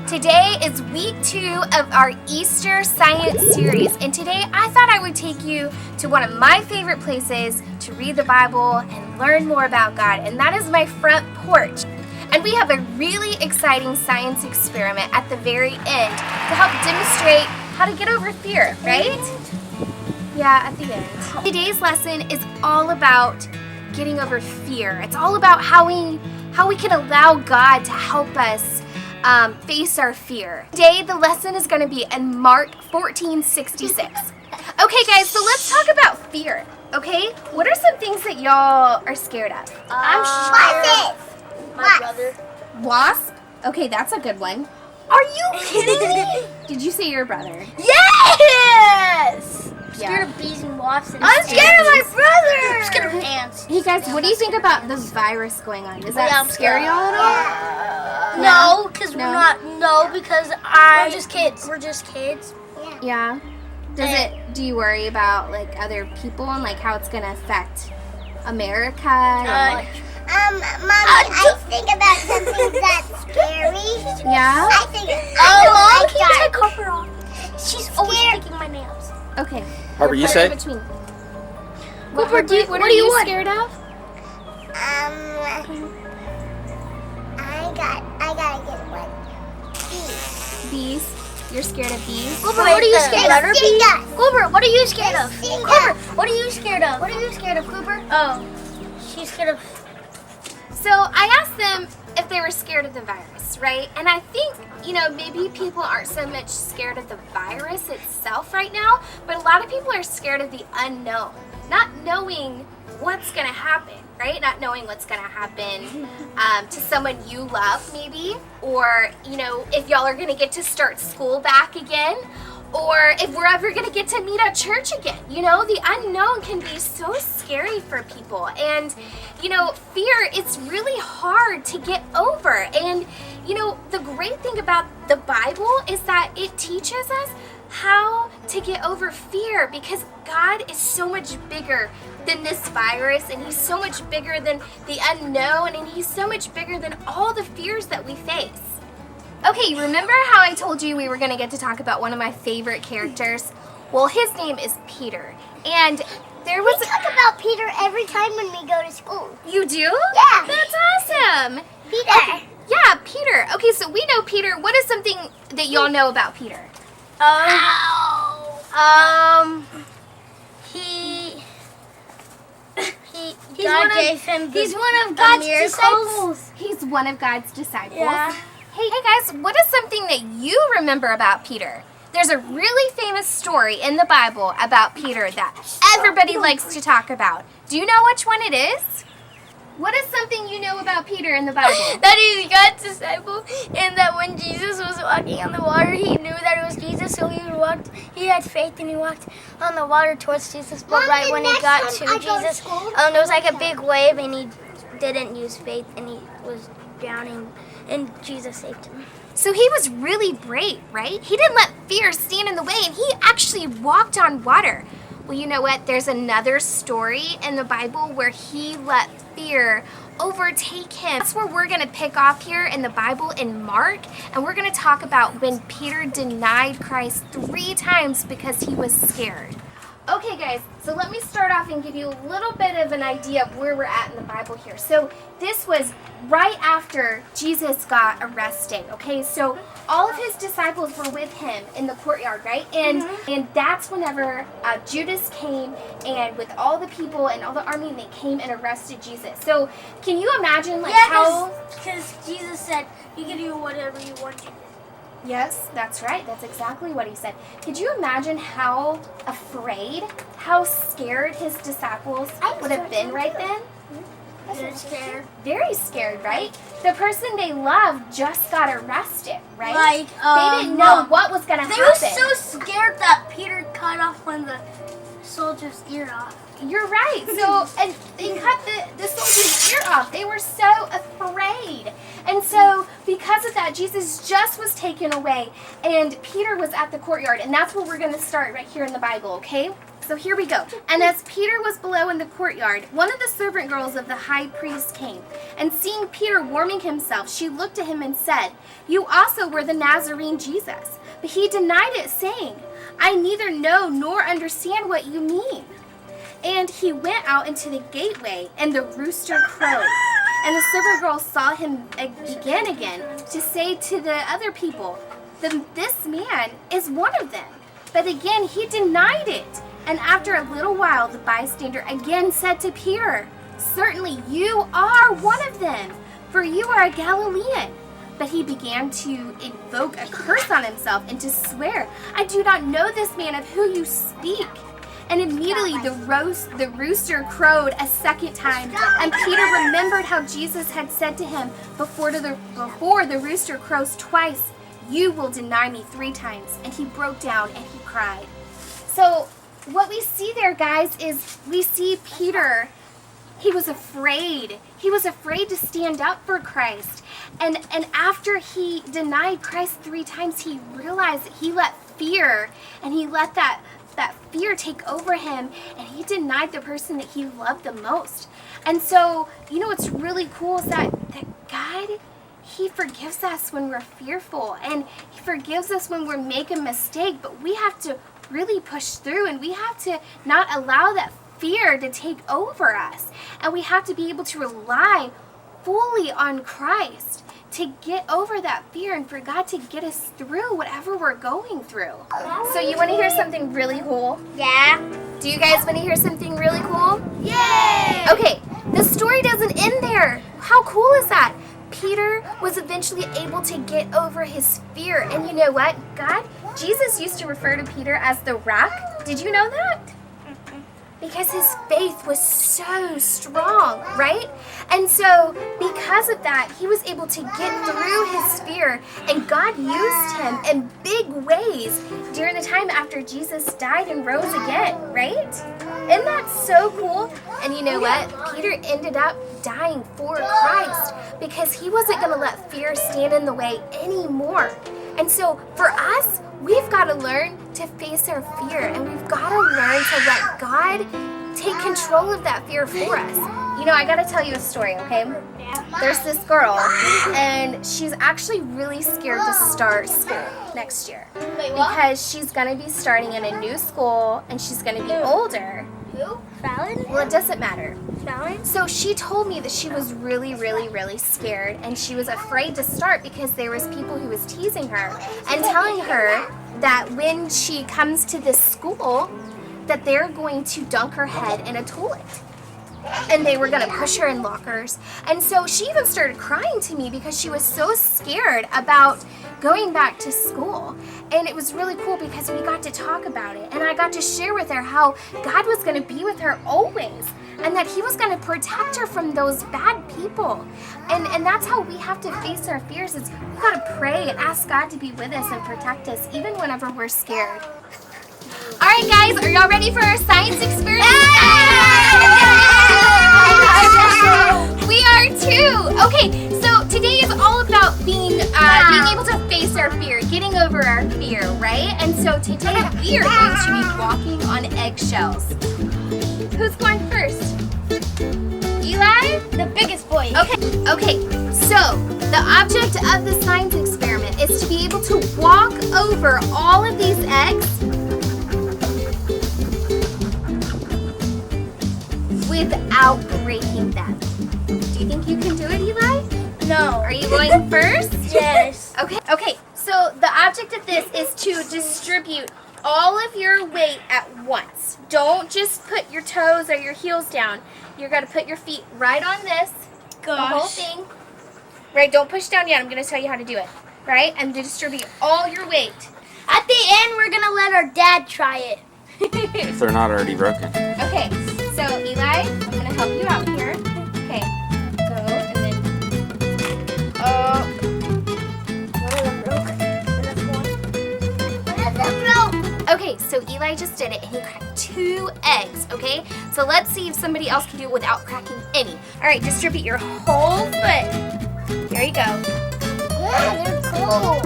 Today is week 2 of our Easter Science series, and today I thought I would take you to one of my favorite places to read the Bible and learn more about God, and that is my front porch. And we have a really exciting science experiment at the very end to help demonstrate how to get over fear, right? Yeah, at the end. Today's lesson is all about getting over fear. It's all about how we can allow God to help us face our fear. Today, the lesson is going to be in Mark 14:66. Okay, guys, so let's talk about fear. Okay, what are some things that y'all are scared of? I'm scared. My brother. Wasp? Okay, that's a good one. Are you kidding me? Did you say your brother? Yes! I'm scared of bees and wasps and I'm scared of my brother! I'm scared of ants. Hey guys, what do you think about the virus going on? Does that scare y'all at all? No, because we're not. No, because We're just kids. We're just kids. Yeah. Do you worry about like other people and like how it's gonna affect America? Mommy, I think about something that's scary. Yeah? I think. Mom, can you take Harper off? She's always picking my nails. Okay. Harper, you Put it say? in between. What What are you want? scared of? I gotta get one. Bees. You're scared of bees? Gilbert, what are you scared of? Sting us. Gilbert, what are you scared of? Sting Gilbert, us. what are you scared of? What are you scared of, Gilbert? Oh, she's scared of. So I asked them if they were scared of the virus, right? And I think, maybe people aren't so much scared of the virus itself right now, but a lot of people are scared of the unknown, not knowing what's going to happen, right? Not knowing what's going to happen to someone you love, maybe, or, if y'all are going to get to start school back again, or if we're ever going to get to meet at church again. The unknown can be so scary for people. And, fear, it's really hard to get over. And, the great thing about the Bible is that it teaches us how to get over fear, because God is so much bigger than this virus, and He's so much bigger than the unknown, and He's so much bigger than all the fears that we face. Okay, remember how I told you we were going to get to talk about one of my favorite characters? Well, his name is Peter. And there was... We talk about Peter every time when we go to school. You do? Yeah. That's awesome. Peter. Okay, yeah, Peter. Okay, so we know Peter. What is something that y'all know about Peter? He's one of God's disciples. He's one of God's disciples. Yeah. Hey guys, what is something that you remember about Peter? There's a really famous story in the Bible about Peter that everybody likes to talk about. Do you know which one it is? What is something you know about Peter in the Bible? That he's God's disciple, and that when Jesus was walking on the water, he knew that it was Jesus, so he had faith, and he walked on the water towards Jesus. But Mom, right when he next got time to I go to Jesus, school, there was like a big wave, and he didn't use faith, and he was drowning, and Jesus saved him. So he was really brave, right? He didn't let fear stand in the way, and he actually walked on water. Well, you know what? There's another story in the Bible where he let fear overtake him. That's where we're going to pick off here in the Bible in Mark, and we're going to talk about when Peter denied Christ 3 times because he was scared. Okay guys, so let me start off and give you a little bit of an idea of where we're at in the Bible here. So this was right after Jesus got arrested, okay? So all of his disciples were with him in the courtyard, right? And that's whenever Judas came, and with all the people and all the army, they came and arrested Jesus. So can you imagine how... because Jesus said, you can do whatever you want to. Yes, that's right. That's exactly what he said. Could you imagine how afraid, how scared his disciples would have been right then? They're scared. Very scared, right? The person they loved just got arrested, right? Like, they didn't know what was going to happen. They were so scared that Peter cut off one of the soldier's ear off. You're right. So, and they cut the soldier's ear off. They were so afraid. And so, because of that, Jesus just was taken away, and Peter was at the courtyard. And that's where we're going to start right here in the Bible, okay? So here we go. And as Peter was below in the courtyard, one of the servant girls of the high priest came. And seeing Peter warming himself, she looked at him and said, "You also were the Nazarene Jesus." But he denied it, saying, "I neither know nor understand what you mean." And he went out into the gateway, and the rooster crowed. And the servant girl saw him begin again to say to the other people, "This man is one of them." But again he denied it. And after a little while, the bystander again said to Peter, "Certainly you are one of them, for you are a Galilean." But he began to invoke a curse on himself and to swear, "I do not know this man of who you speak." And immediately the rooster crowed a second time. And Peter remembered how Jesus had said to him before the rooster crows twice, "You will deny me 3 times." And he broke down and he cried. So what we see there, guys, is we see Peter. He was afraid. He was afraid to stand up for Christ. And after he denied Christ 3 times, he realized that he let fear, and he let that fear take over him, and he denied the person that he loved the most. And so, you know what's really cool is that God, he forgives us when we're fearful, and he forgives us when we make a mistake, but we have to really push through, and we have to not allow that fear to take over us, and we have to be able to rely fully on Christ to get over that fear and for God to get us through whatever we're going through. So you want to hear something really cool? Yeah. Do you guys want to hear something really cool? Yay! Okay, the story doesn't end there. How cool is that? Peter was eventually able to get over his fear. And you know what? Jesus used to refer to Peter as the rock. Did you know that? Because his faith was so strong, right? And so because of that, he was able to get through his fear, and God used him in big ways during the time after Jesus died and rose again, right? Isn't that so cool? And you know what? Peter ended up dying for Christ because he wasn't going to let fear stand in the way anymore. And so for us, we've got to learn to face our fear, and we've got to learn to let God take control of that fear for us. You know, I got to tell you a story, okay? There's this girl, and she's actually really scared to start school next year because she's going to be starting in a new school, and she's going to be older. Who? Fallon? Well, it doesn't matter. Fallon? So she told me that she was really, really, really scared, and she was afraid to start because there was people who was teasing her and telling her that when she comes to this school that they're going to dunk her head in a toilet. And they were going to push her in lockers. And so she even started crying to me because she was so scared about going back to school. And it was really cool because we got to talk about it. And I got to share with her how God was going to be with her always. And that he was going to protect her from those bad people. And that's how we have to face our fears. Is we got to pray and ask God to be with us and protect us even whenever we're scared. All right, guys, are y'all ready for our science experiment? We are too. Okay, so today is all about being able to face our fear, getting over our fear, right? And so today we are going to be walking on eggshells. Who's going first? Eli? The biggest boy. Okay, so the object of the science experiment is to be able to walk over all of these eggs without breaking them. Do you think you can do it, Eli? No. Are you going first? Yes. Okay, so the object of this is to distribute all of your weight at once. Don't just put your toes or your heels down. You're going to put your feet right on this, the whole thing. Right, don't push down yet. I'm going to tell you how to do it. Right, and to distribute all your weight. At the end, we're going to let our dad try it. If they're not already broken. Okay, so Eli, I'm going to help you out here. Okay, go and then, One of them broke. okay, Okay, so Eli just did it and he cracked 2 eggs, okay? So let's see if somebody else can do it without cracking any. All right, distribute your whole foot. There you go. Yeah, they're cool.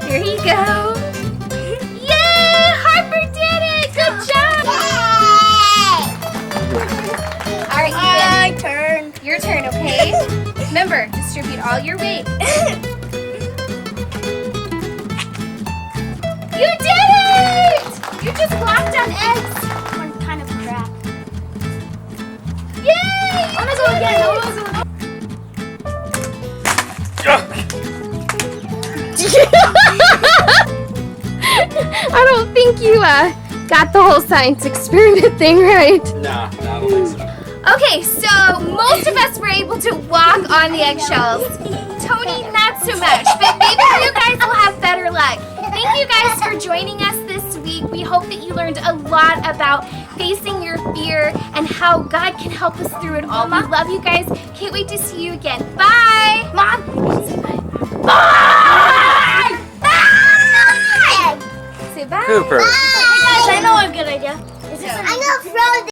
Here you go. Yay! Harper did it! Good job! All right, My Ethan. turn. Your turn, okay? Remember, distribute all your weight. You did it! You just walked on eggs. One kind of crap. Yay! I'm gonna go again. I don't think you got the whole science experiment thing right. Nah, I don't think so. Okay, so most of us were able to walk on the eggshells. Tony, not so much, but maybe you guys will have better luck. Thank you guys for joining us this week. We hope that you learned a lot about facing your fear and how God can help us through it all. We love you guys. Can't wait to see you again. Bye! Mom. Bye! Bye! Say bye. Cooper. Guys, I know a good idea. I'm gonna throw